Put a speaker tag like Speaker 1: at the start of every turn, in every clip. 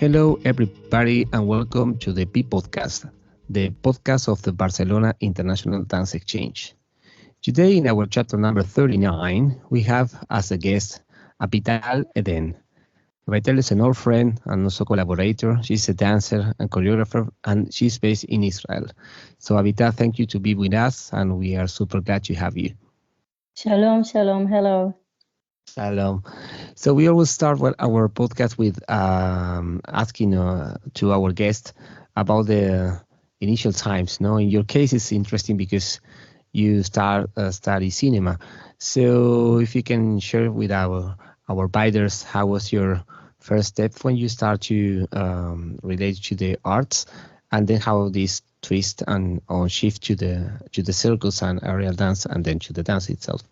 Speaker 1: Hello, everybody, and welcome to the P Podcast, the podcast of the Barcelona International Dance Exchange. Today, in our chapter number 39, we have as a guest Avital Eden. Avital is an old friend and also collaborator. She's a dancer and choreographer, and she's based in Israel. So, Avital, thank you to be with us, and we are super glad to have you.
Speaker 2: Shalom, shalom, hello.
Speaker 1: Shalom. So we always start our podcast with asking to our guest about the initial times. No, in your case, it's interesting because you study cinema. So if you can share with our biders, how was your first step when you start to relate to the arts, and then how this twist and or shift to the circus and aerial dance, and then to the dance itself.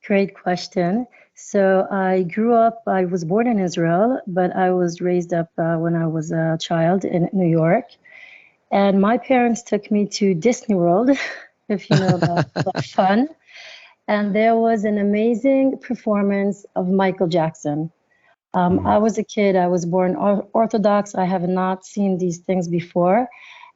Speaker 2: Great question. So I was born in Israel, but I was raised up when I was a child in New York. And my parents took me to Disney World, if you know about fun. And there was an amazing performance of Michael Jackson. I was a kid, I was born Orthodox. I have not seen these things before.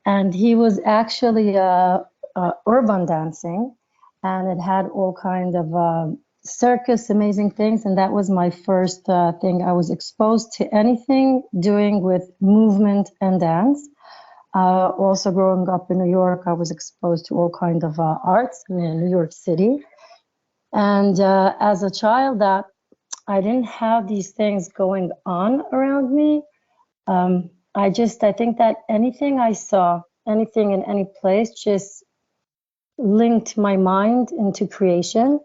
Speaker 2: And he was actually urban dancing. And it had all kinds of circus, amazing things. And that was my first thing. I was exposed to anything doing with movement and dance. Also growing up in New York, I was exposed to all kinds of arts in New York City. And as a child, that I didn't have these things going on around me. I think that anything I saw, anything in any place, just linked my mind into creation.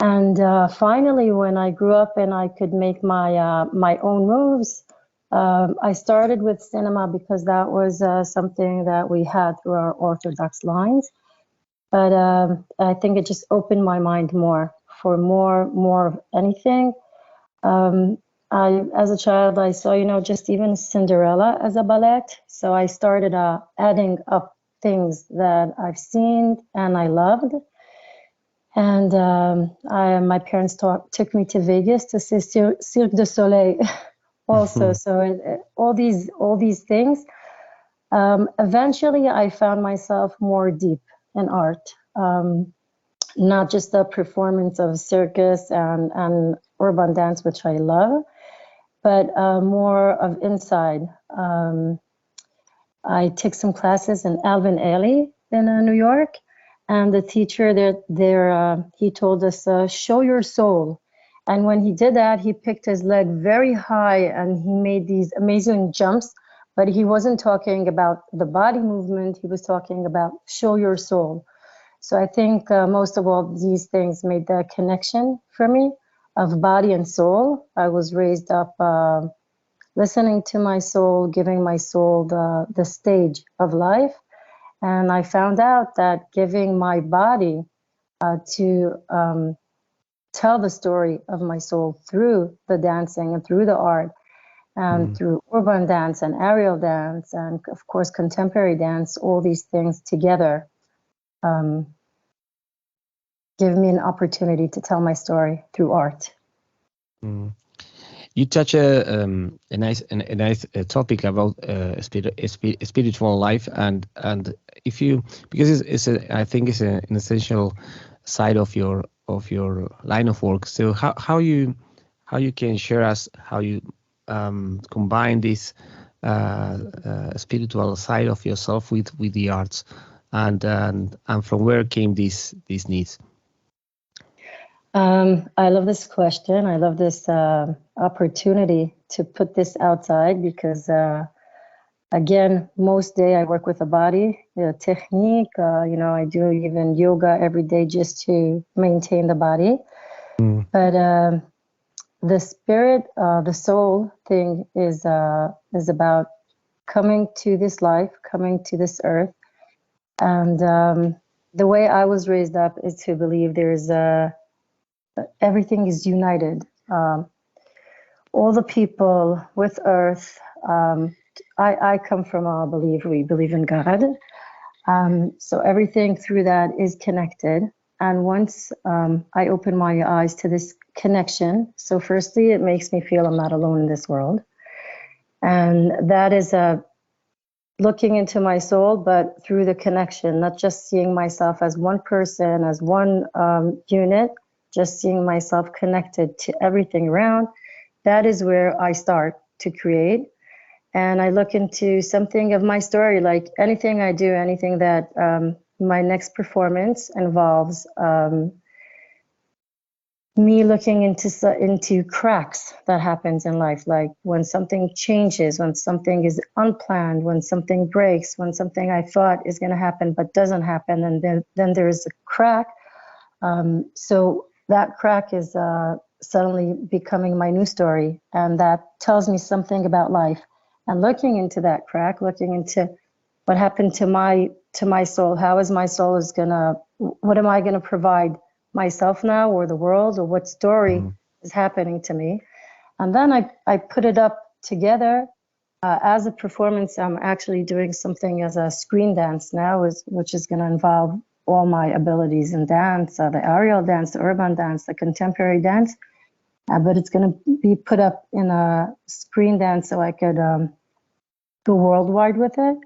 Speaker 2: And finally, when I grew up and I could make my own moves, I started with cinema because that was something that we had through our Orthodox lines. But I think it just opened my mind more for more of anything. As a child, I saw, just even Cinderella as a ballet. So I started adding up things that I've seen and I loved. And my parents took me to Vegas to see Cirque du Soleil also. So all these things. Eventually, I found myself more deep in art, not just the performance of circus and urban dance, which I love, but more of inside. I took some classes in Alvin Ailey in New York, and the teacher there he told us, show your soul. And when he did that, he picked his leg very high and he made these amazing jumps, but he wasn't talking about the body movement. He was talking about show your soul. So I think most of all these things made the connection for me of body and soul. I was raised up listening to my soul, giving my soul the stage of life. And I found out that giving my body to tell the story of my soul through the dancing and through the art and through urban dance and aerial dance and, of course, contemporary dance, all these things together give me an opportunity to tell my story through art.
Speaker 1: You touch a nice topic about spiritual life, and if you, because I think it's an essential side of your line of work. So how you can share us how you combine this spiritual side of yourself with the arts, and from where came these needs?
Speaker 2: I love this question. I love this opportunity to put this outside because, again, most day I work with the body, technique. I do even yoga every day just to maintain the body. But the spirit, the soul thing is about coming to this life, coming to this earth. And the way I was raised up is to believe there's everything is united. All the people with earth. I come from a belief, we believe in God. So everything through that is connected. And once I open my eyes to this connection, so firstly, it makes me feel I'm not alone in this world. And that is looking into my soul, but through the connection, not just seeing myself as one person, as one unit, just seeing myself connected to everything around. That is where I start to create. And I look into something of my story, like anything I do, anything that my next performance involves me looking into cracks that happens in life, like when something changes, when something is unplanned, when something breaks, when something I thought is going to happen but doesn't happen, and then there is a crack. So that crack is suddenly becoming my new story, and that tells me something about life. And looking into that crack, looking into what happened to my soul, how is my soul is gonna, what am I gonna provide myself now, or the world, or what story is happening to me. And then I put it up together as a performance. I'm actually doing something as a screen dance now, which is going to involve all my abilities in dance, the aerial dance, the urban dance, the contemporary dance. But it's going to be put up in a screen dance so I could go worldwide with it.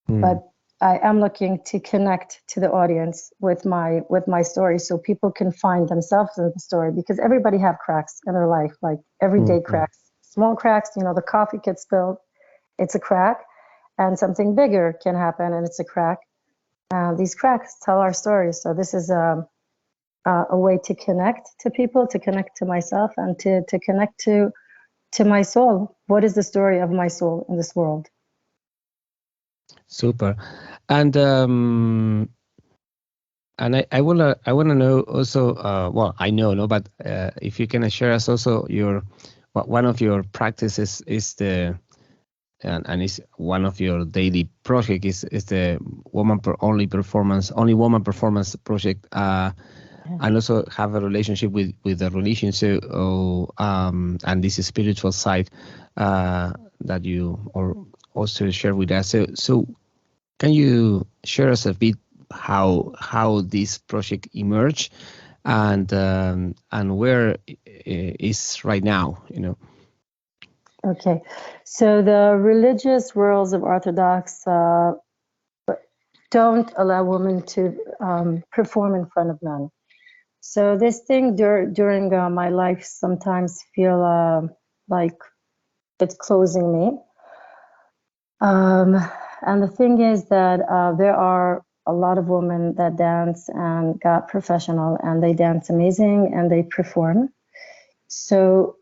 Speaker 2: But I am looking to connect to the audience with my story, so people can find themselves in the story, because everybody have cracks in their life, like everyday cracks, small cracks. The coffee gets spilled, it's a crack, and something bigger can happen, and it's a crack. These cracks tell our stories. So this is a way to connect to people, to connect to myself, and to connect to my soul. What is the story of my soul in this world?
Speaker 1: Super. And I wanna know also. Well, I know, no, but if you can share us also one of your practices is and is one of your daily project is the only woman performance project. And also have a relationship with the religion, so and this spiritual side that you also share with us. So can you share us a bit how this project emerged and where it is right now?
Speaker 2: Okay, so the religious rules of Orthodox don't allow women to perform in front of men. So this thing during my life sometimes feel like it's closing me. And the thing is that there are a lot of women that dance and got professional, and they dance amazing and they perform. So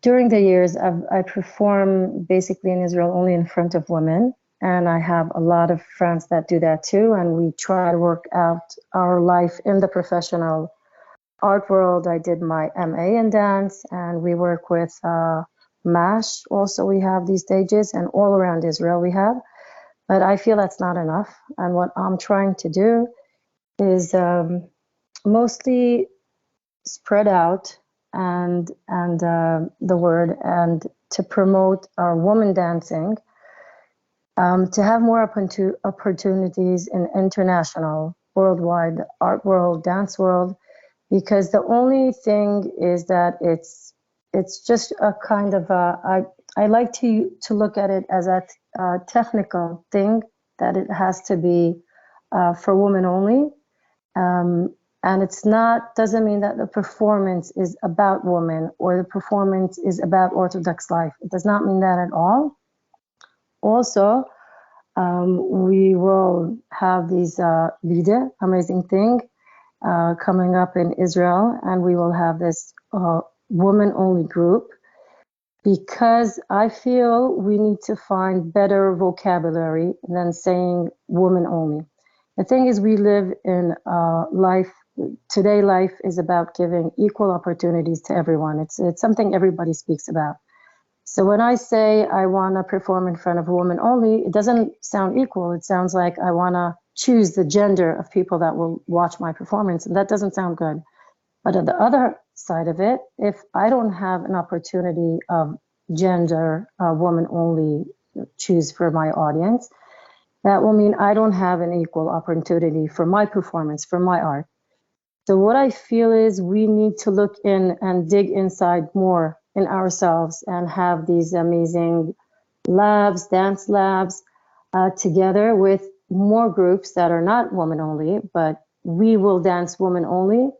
Speaker 2: during the years, I perform basically in Israel only in front of women. And I have a lot of friends that do that too. And we try to work out our life in the professional art world. I did my MA in dance, and we work with MASH. Also, we have these stages, and all around Israel we have. But I feel that's not enough. And what I'm trying to do is mostly spread out and the word, and to promote our woman dancing, to have more opportunities in international, worldwide art world, dance world, because the only thing is that it's just a kind of I like to look at it as a technical thing, that it has to be for women only. And it's doesn't mean that the performance is about women or the performance is about Orthodox life. It does not mean that at all. Also, we will have these Bide, amazing thing, coming up in Israel, and we will have this woman-only group, because I feel we need to find better vocabulary than saying woman only. The thing is, we live in life. Today, life is about giving equal opportunities to everyone. It's something everybody speaks about. So when I say I want to perform in front of a woman only, it doesn't sound equal. It sounds like I want to choose the gender of people that will watch my performance, and that doesn't sound good. But on the other side of it, if I don't have an opportunity of gender, woman only choose for my audience, that will mean I don't have an equal opportunity for my performance, for my art. So what I feel is we need to look in and dig inside more in ourselves and have these amazing labs, dance labs, together with more groups that are not woman only, but we will dance woman only,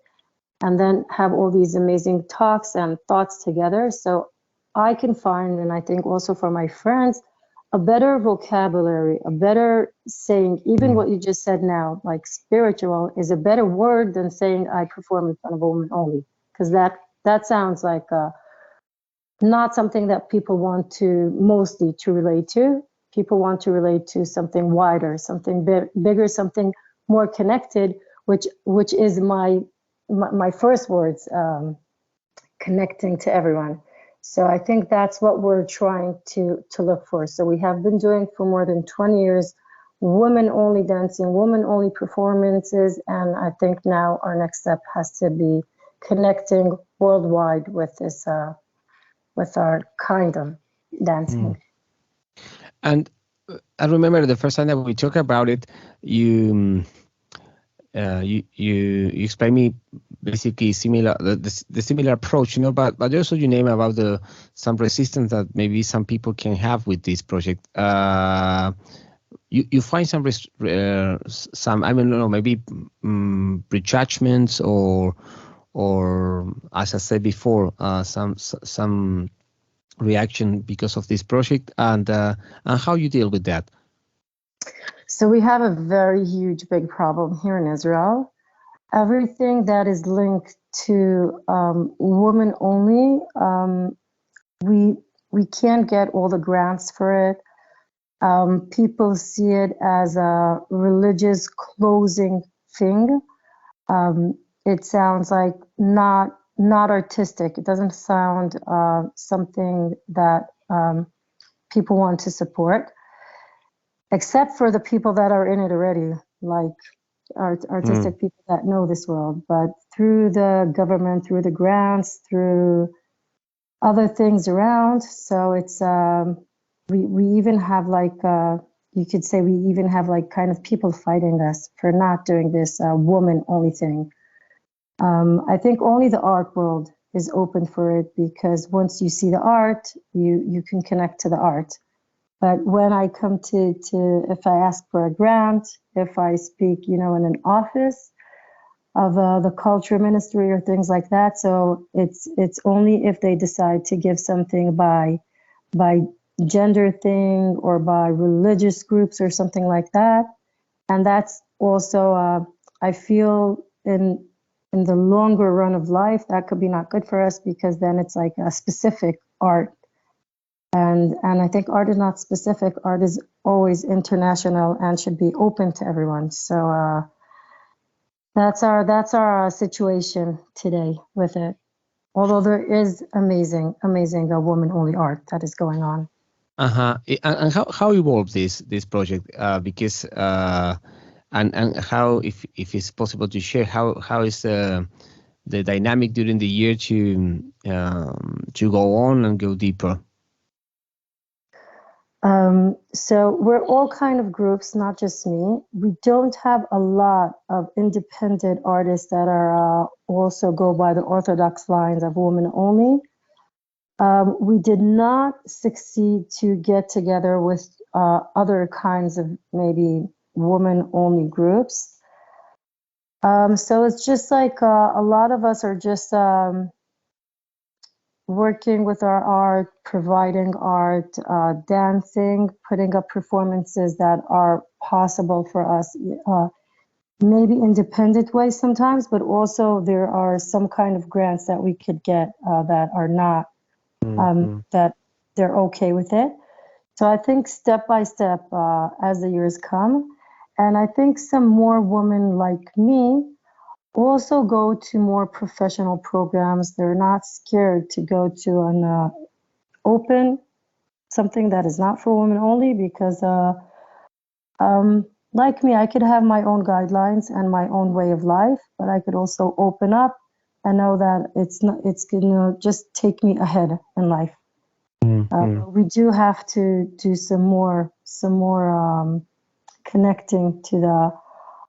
Speaker 2: and then have all these amazing talks and thoughts together. So I can find, and I think also for my friends, a better vocabulary, a better saying, even what you just said now, like spiritual is a better word than saying I perform in front of a woman only, because that sounds like not something that people want to mostly to relate to. People want to relate to something wider, something bigger, something more connected, which is my first words, connecting to everyone. So I think that's what we're trying to look for. So we have been doing for more than 20 years women only dancing, women only performances, and I think now our next step has to be connecting worldwide with this with our kind of dancing.
Speaker 1: And I remember the first time that we talked about it, you you explained me basically similar the similar approach, but also you name about the some resistance that maybe some people can have with this project. You find some I don't know, maybe prejudgments or as I said before, some reaction because of this project, and how you deal with that.
Speaker 2: So we have a very huge, big problem here in Israel. Everything that is linked to women only, we can't get all the grants for it. People see it as a religious closing thing. It sounds like not artistic. It doesn't sound something that people want to support, except for the people that are in it already, like artistic people that know this world. But through the government, through the grants, through other things around, so it's we even have like you could say we even have like kind of people fighting us for not doing this woman only thing. I think only the art world is open for it, because once you see the art, you can connect to the art. But when I come to if I ask for a grant, if I speak, in an office of the culture ministry or things like that, so it's only if they decide to give something by gender thing or by religious groups or something like that. And that's also I feel in the longer run of life that could be not good for us, because then it's like a specific art. And I think art is not specific. Art is always international and should be open to everyone. So that's our situation today with it. Although there is amazing woman-only art that is going on.
Speaker 1: And how evolved this project? Because and how, if it's possible to share, how is the dynamic during the year to go on and go deeper?
Speaker 2: So we're all kind of groups, not just me. We don't have a lot of independent artists that are also go by the orthodox lines of women only. We did not succeed to get together with other kinds of maybe women only groups. So it's just like a lot of us are just working with our art, providing art, dancing, putting up performances that are possible for us, maybe independent ways sometimes, but also there are some kind of grants that we could get that are not, that they're okay with it. So I think step by step, as the years come, and I think some more women like me also go to more professional programs. They're not scared to go to an open, something that is not for women only, because like me, I could have my own guidelines and my own way of life, but I could also open up and know that it's gonna just take me ahead in life. We do have to do some more connecting to the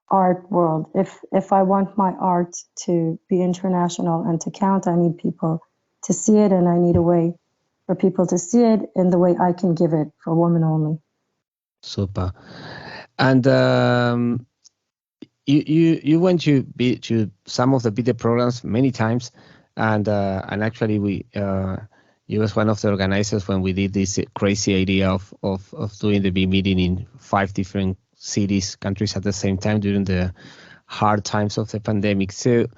Speaker 2: art world. If I want my art to be international and to count, I need people to see it, and I need a way for people to see it in the way I can give it for women only.
Speaker 1: Super. And you went to some of the Bide programs many times, and actually you was one of the organizers when we did this crazy idea of doing the big meeting in 5 different cities, countries at the same time during the hard times of the pandemic. So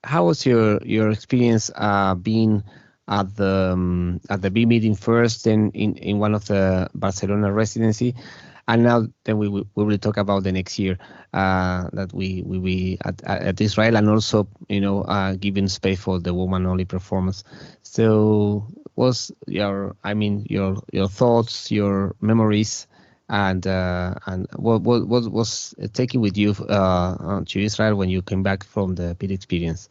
Speaker 1: how was your experience being at the big meeting first, then in one of the Barcelona residency, and now then we will talk about the next year that we will be at Israel, and also giving space for the woman only performance. So was your thoughts, your memories, and what was taking with you to Israel when you came back from the Bide experience?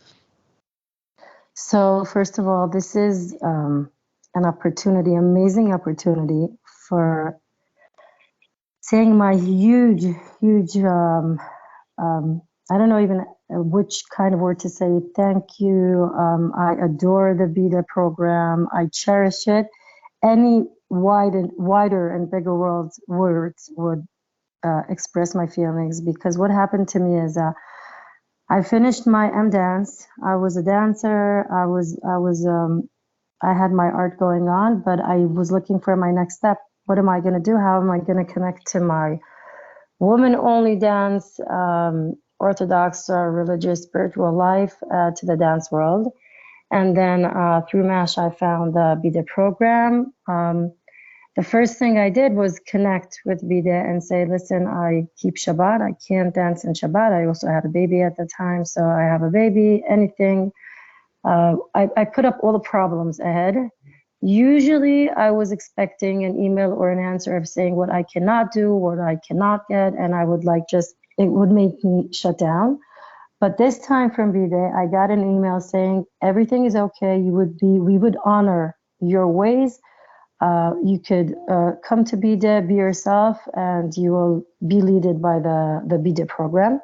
Speaker 2: So first of all, this is an opportunity, amazing opportunity for saying my huge, I don't know even which kind of word to say. Thank you. I adore the Bide program. I cherish it. Any wider and bigger words would express my feelings, because what happened to me is I finished my M dance. I was a dancer. I had my art going on, but I was looking for my next step. What am I going to do? How am I going to connect to my woman-only dance, Orthodox, religious, spiritual life to the dance world? And then through MASH, I found the Bide program. The first thing I did was connect with Bide and say, listen, I keep Shabbat. I can't dance in Shabbat. I also had a baby at the time, so I have a baby, anything. I put up all the problems ahead. Usually I was expecting an email or an answer of saying what I cannot do, what I cannot get, and I would it would make me shut down. But this time from Bide, I got an email saying everything is okay. We would honor your ways. You could come to Bide, be yourself, and you will be led by the Bide program.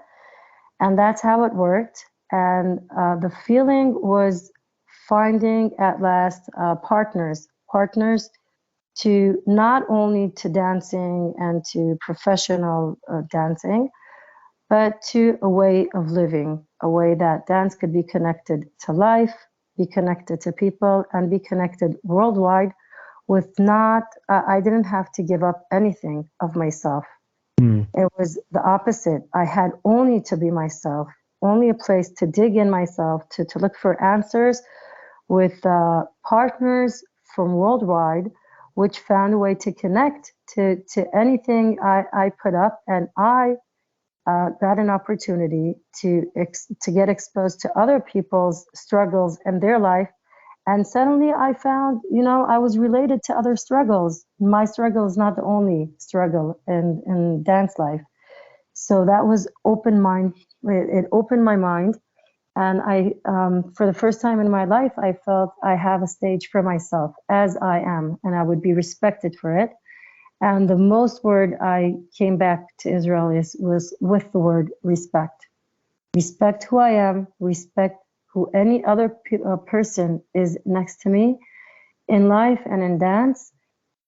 Speaker 2: And that's how it worked. And the feeling was finding at last partners to not only to dancing and to professional dancing, but to a way of living, a way that dance could be connected to life, be connected to people, and be connected worldwide with I didn't have to give up anything of myself. It was the opposite. I had only to be myself, only a place to dig in myself, to look for answers with partners from worldwide, which found a way to connect to anything I put up. And I got an opportunity to get exposed to other people's struggles in their life. And suddenly I found, I was related to other struggles. My struggle is not the only struggle in dance life. So that was it opened my mind. And I, for the first time in my life, I felt I have a stage for myself as I am, and I would be respected for it. And the most word I came back to Israel was with the word respect. Respect who I am, respect who any other person is next to me in life and in dance.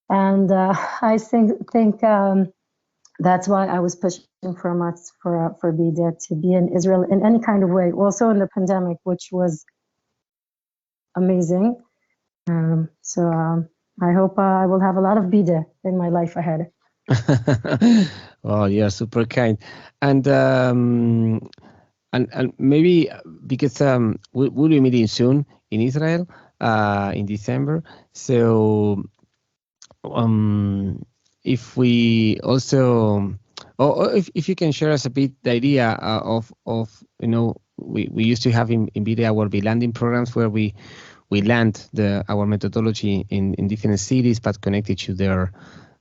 Speaker 2: And I think that's why I was pushing for Bide to be in Israel in any kind of way, also in the pandemic, which was amazing. So I hope I will have a lot of Bide in my life ahead.
Speaker 1: Well, you're super kind. And maybe because we'll be meeting soon in Israel in December. So if we also, or if you can share us a bit the idea of we used to have in Bide our landing programs where we land our methodology in different cities, but connected to their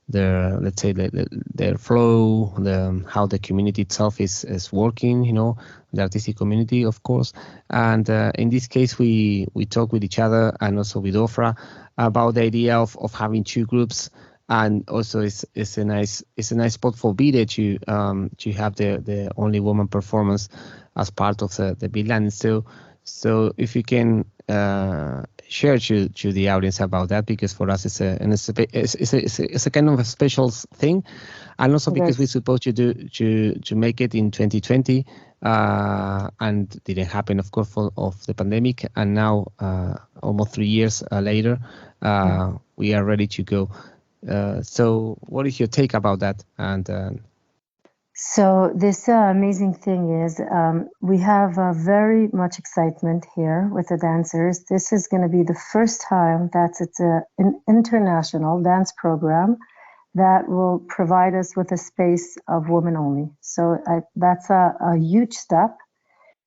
Speaker 1: let's say their flow, how the community itself is working, the artistic community, of course. And in this case, we talk with each other and also with Ofra about the idea of having 2 groups. And also it's a nice spot for Bide to have the only woman performance as part of the Bide land. So if you can share to the audience about that, because for us it's a kind of a special thing, and also because we supposed to make it in 2020, and didn't happen, of course, of the pandemic, and now almost 3 years later, we are ready to go. So what is your take about that? And
Speaker 2: so this amazing thing is we have very much excitement here with the dancers. This is going to be the first time that it's an international dance program that will provide us with a space of women only. So that's a huge step.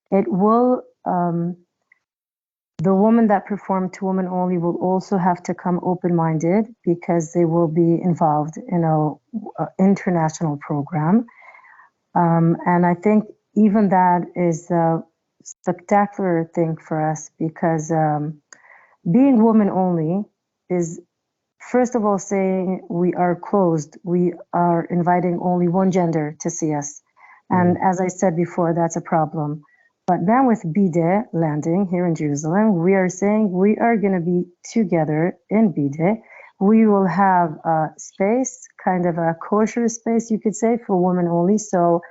Speaker 2: It will, the women that perform to women only will also have to come open-minded, because they will be involved in an international program. And I think even that is a spectacular thing for us, because being women only is, first of all, saying we are closed. We are inviting only one gender to see us. And as I said before, that's a problem. But now with Bide landing here in Jerusalem, we are saying we are going to be together in Bide. We will have a space, kind of a kosher space, you could say, for women only. So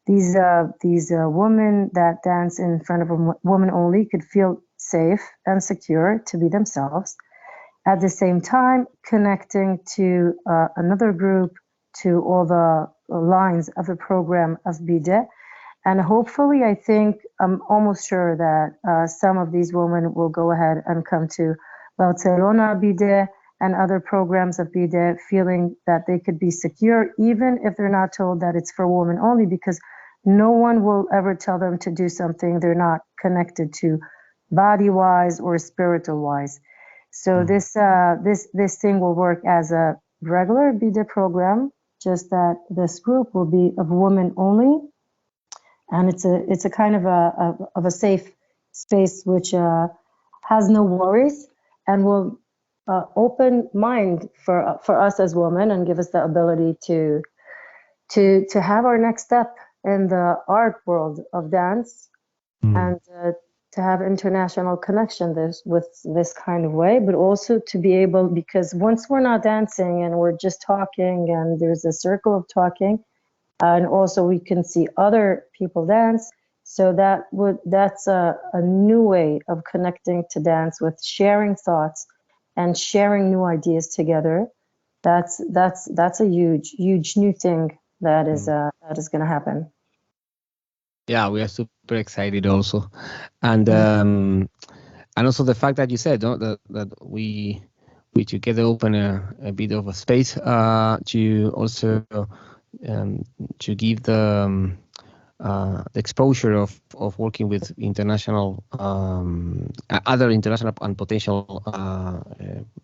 Speaker 2: these women that dance in front of a woman only could feel safe and secure to be themselves. At the same time, connecting to another group, to all the lines of the program of Bide. And hopefully, I think, I'm almost sure that some of these women will go ahead and come to Barcelona Bide and other programs of Bide, feeling that they could be secure, even if they're not told that it's for women only, because no one will ever tell them to do something they're not connected to body-wise or spiritual-wise. So this thing will work as a regular Bide program, just that this group will be of women only. And it's a kind of a safe space which has no worries, and will open mind for us as women, and give us the ability to have our next step in the art world of dance, and to have international connection with this kind of way, but also to be able, because once we're not dancing and we're just talking, and there's a circle of talking, and also we can see other people dance. So that's a new way of connecting to dance, with sharing thoughts and sharing new ideas together. That's a huge new thing that is going to happen.
Speaker 1: Yeah, we are super excited also, and also the fact that you said, no, that we together open a bit of a space to also to give the exposure of working with international other international and potential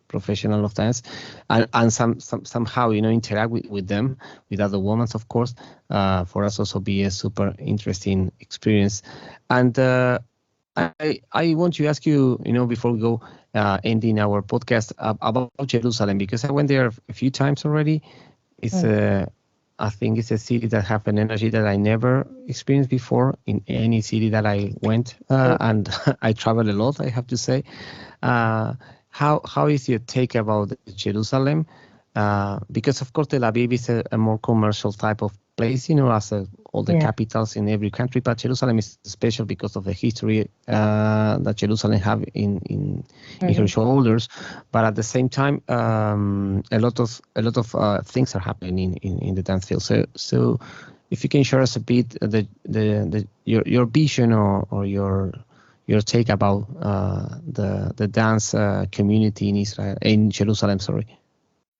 Speaker 1: professional of dance, and somehow interact with them, with other women, of course, for us also be a super interesting experience. And I want to ask you, before we go ending our podcast, about Jerusalem, because I went there a few times already. It's I think it's a city that have an energy that I never experienced before in any city that I went, and I travel a lot, I have to say. How is your take about Jerusalem? Because of course Tel Aviv is a more commercial type of place, as all the capitals in every country, but Jerusalem is special because of the history that Jerusalem have in her shoulders. But at the same time, a lot of things are happening in the dance field. So if you can share us a bit your vision or your take about the dance community in Israel, in Jerusalem. Sorry.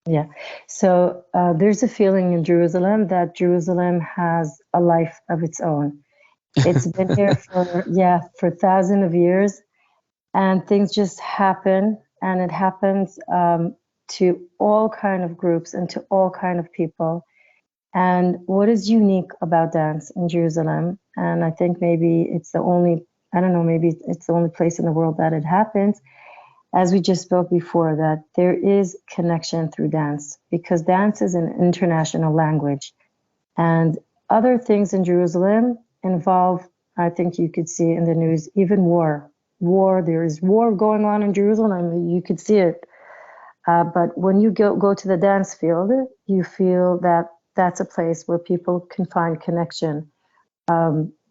Speaker 2: Yeah. So there's a feeling in Jerusalem that Jerusalem has a life of its own. It's been here for thousands of years, and things just happen, and it happens to all kind of groups and to all kind of people. And what is unique about dance in Jerusalem, and I think maybe it's the only place in the world that it happens, as we just spoke before, that there is connection through dance, because dance is an international language. And other things in Jerusalem involve, I think you could see in the news, even war. war. There is war going on in Jerusalem. I mean, you could see it. But when you go to the dance field, you feel that that's a place where people can find connection.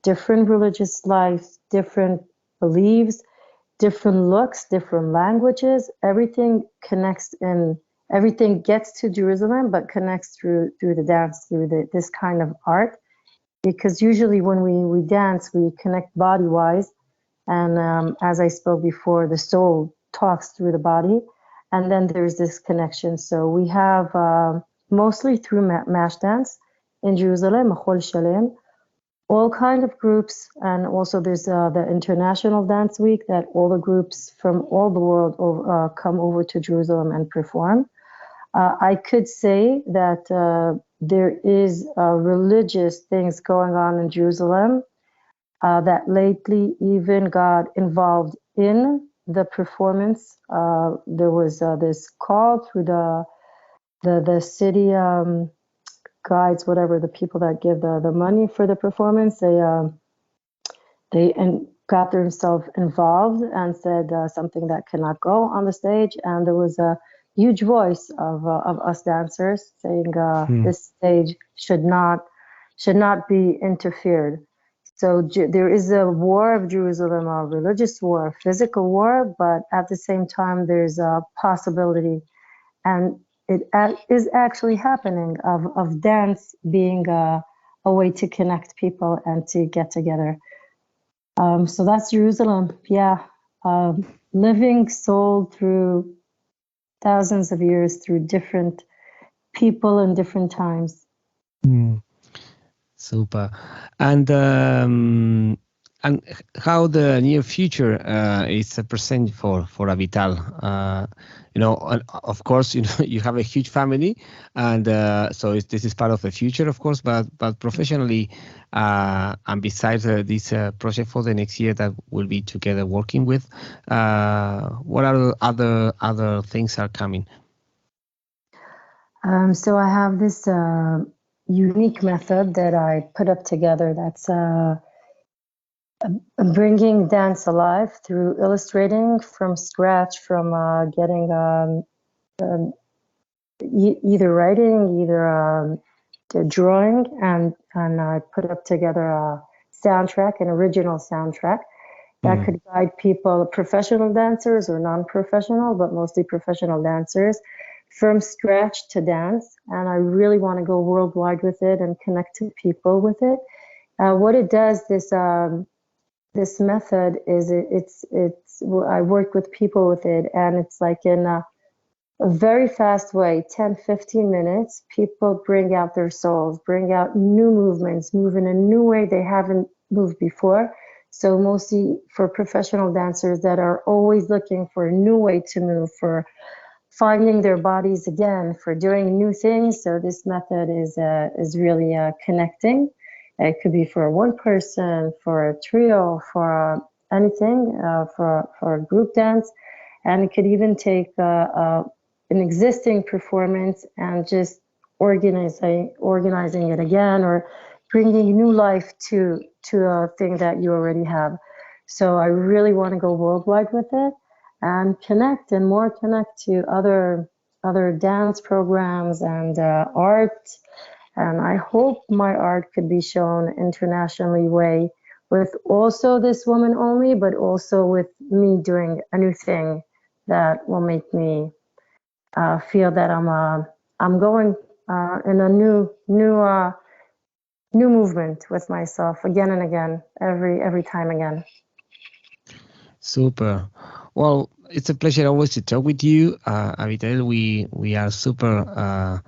Speaker 2: Different religious lives, different beliefs, different looks, different languages. Everything connects everything gets to Jerusalem, but connects through the dance, through this kind of art. Because usually when we dance, we connect body-wise. And as I spoke before, the soul talks through the body. And then there's this connection. So we have mostly through mash dance in Jerusalem, Machol Shalem, all kind of groups. And also there's the International Dance Week that all the groups from all the world come over to Jerusalem and perform. I could say that there is religious things going on in Jerusalem that lately even got involved in the performance. There was this call through the city guides, whatever, the people that give the money for the performance. They got themselves involved and said something that cannot go on the stage. And there was a huge voice of us dancers saying this stage should not be interfered. So there is a war of Jerusalem, a religious war, a physical war, but at the same time, there's a possibility, and it is actually happening, of dance being a way to connect people and to get together. So that's Jerusalem, yeah. Living soul through thousands of years, through different people and different times.
Speaker 1: Super. And how the near future is present for Avital. Of course, you have a huge family, and so this is part of the future, of course. But professionally, and besides this project for the next year that we'll be together working with, what are other things are coming?
Speaker 2: So I have this unique method that I put up together that's bringing dance alive through illustrating from scratch, from getting either writing, either drawing, and I put up together a soundtrack, an original soundtrack that could guide people, professional dancers or non-professional, but mostly professional dancers, from scratch to dance. And I really want to go worldwide with it and connect to people with it. What it does, this method is I work with people with it, and it's like in a very fast way, 10, 15 minutes, people bring out their souls, bring out new movements, move in a new way they haven't moved before. So mostly for professional dancers that are always looking for a new way to move, for finding their bodies again, for doing new things. So this method is really connecting. It could be for one person, for a trio, for anything, for a group dance. And it could even take an existing performance and just organizing it again, or bringing new life to a thing that you already have. So I really want to go worldwide with it and connect to other dance programs and art. And I hope my art could be shown internationally way, with also this woman only, but also with me doing a new thing that will make me feel that I'm going in a new movement with myself again and again, every time again.
Speaker 1: Super. Well, it's a pleasure always to talk with you, Avital. We are super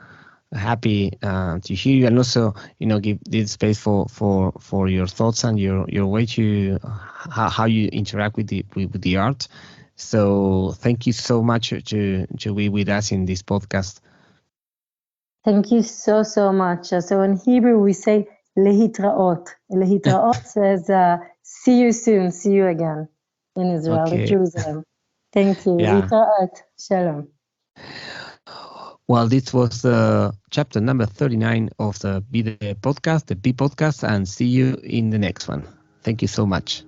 Speaker 1: happy to hear you, and also give this space for your thoughts and your way to how you interact with the art. So thank you so much to be with us in this podcast.
Speaker 2: Thank you so much. So in Hebrew we say lehitraot. Lehitraot says see you soon, see you again in Israel, in Jerusalem. Thank you.
Speaker 1: Yeah.
Speaker 2: Litraot. Shalom.
Speaker 1: Well, this was chapter number 39 of the Bide podcast, the B podcast, and see you in the next one. Thank you so much.